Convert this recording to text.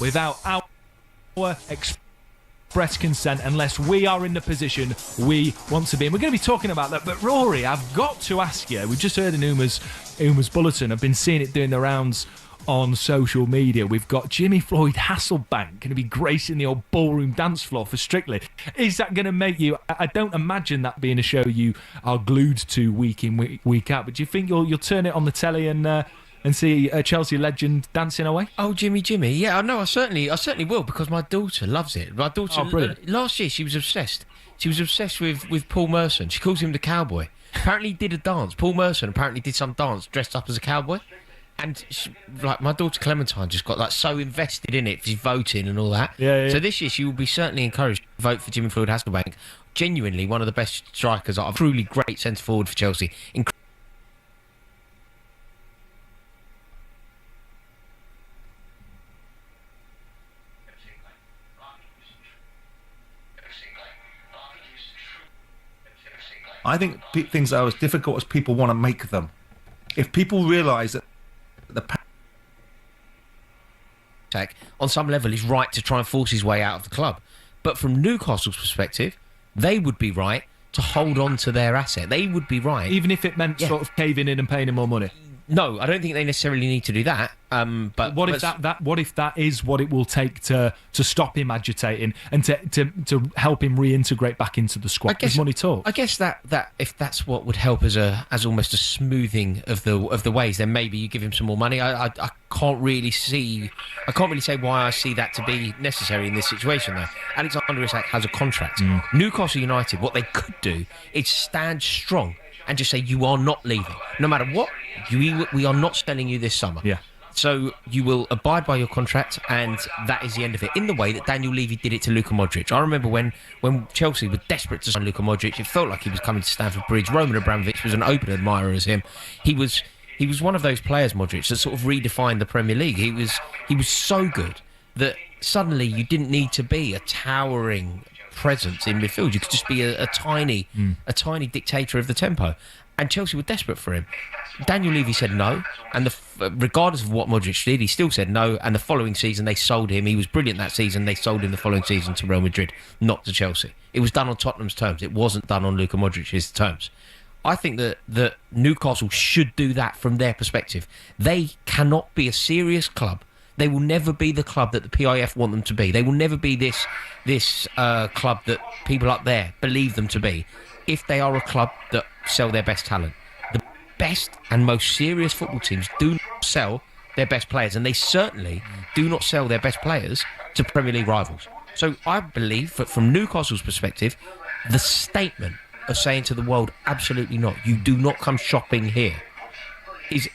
without our express consent unless we are in the position we want to be. And we're going to be talking about that. But Rory, I've got to ask you, we've just heard in Uma's bulletin, I've been seeing it doing the rounds on social media. We've got Jimmy Floyd Hasselbank going to be gracing the old ballroom dance floor for Strictly. Is that going to make you... I don't imagine that being a show you are glued to week in, week out, but do you think you'll turn it on the telly and see a Chelsea legend dancing away? Oh, Jimmy. Yeah, I certainly will, because my daughter loves it. My daughter, last year, she was obsessed. She was obsessed with Paul Merson. She calls him the cowboy. Apparently he did a dance. Paul Merson apparently did some dance dressed up as a cowboy. And my daughter Clementine just got so invested in it. She's voting and all that. Yeah. So this year she will be certainly encouraged to vote for Jimmy Floyd Hasselbank. Genuinely one of the best strikers. A truly great centre forward for Chelsea. I think things are as difficult as people want to make them. If people realise that the on some level is right to try and force his way out of the club, but from Newcastle's perspective, they would be right to hold on to their asset. They would be right, even if it meant sort of caving in and paying him more money. No, I don't think they necessarily need to do that. But what if that is what it will take to stop him agitating and to help him reintegrate back into the squad? Does money talk? I guess that if that's what would help as almost a smoothing of the ways, then maybe you give him some more money. I can't really say why I see that to be necessary in this situation though. Alexander Isak has a contract. Newcastle United, what they could do is stand strong and just say, you are not leaving. No matter what, we are not selling you this summer. Yeah. So you will abide by your contract, and that is the end of it. In the way that Daniel Levy did it to Luka Modric. I remember when Chelsea were desperate to sign Luka Modric, it felt like he was coming to Stamford Bridge. Roman Abramovich was an open admirer as him. He was one of those players, Modric, that sort of redefined the Premier League. He was so good that suddenly you didn't need to be a towering presence in midfield. You could just be a tiny dictator of the tempo. And Chelsea were desperate for him. Daniel Levy said no, and regardless of what Modric did, he still said no. And the following season, they sold him. He was brilliant that season. They sold him the following season to Real Madrid, not to Chelsea. It was done on Tottenham's terms. It wasn't done on Luka Modric's terms. I think that Newcastle should do that from their perspective. They cannot be a serious club. They will never be the club that the PIF want them to be. They will never be this club that people up there believe them to be, if they are a club that sell their best talent. The best and most serious football teams do not sell their best players, and they certainly do not sell their best players to Premier League rivals. So I believe that from Newcastle's perspective, the statement of saying to the world, absolutely not, you do not come shopping here, is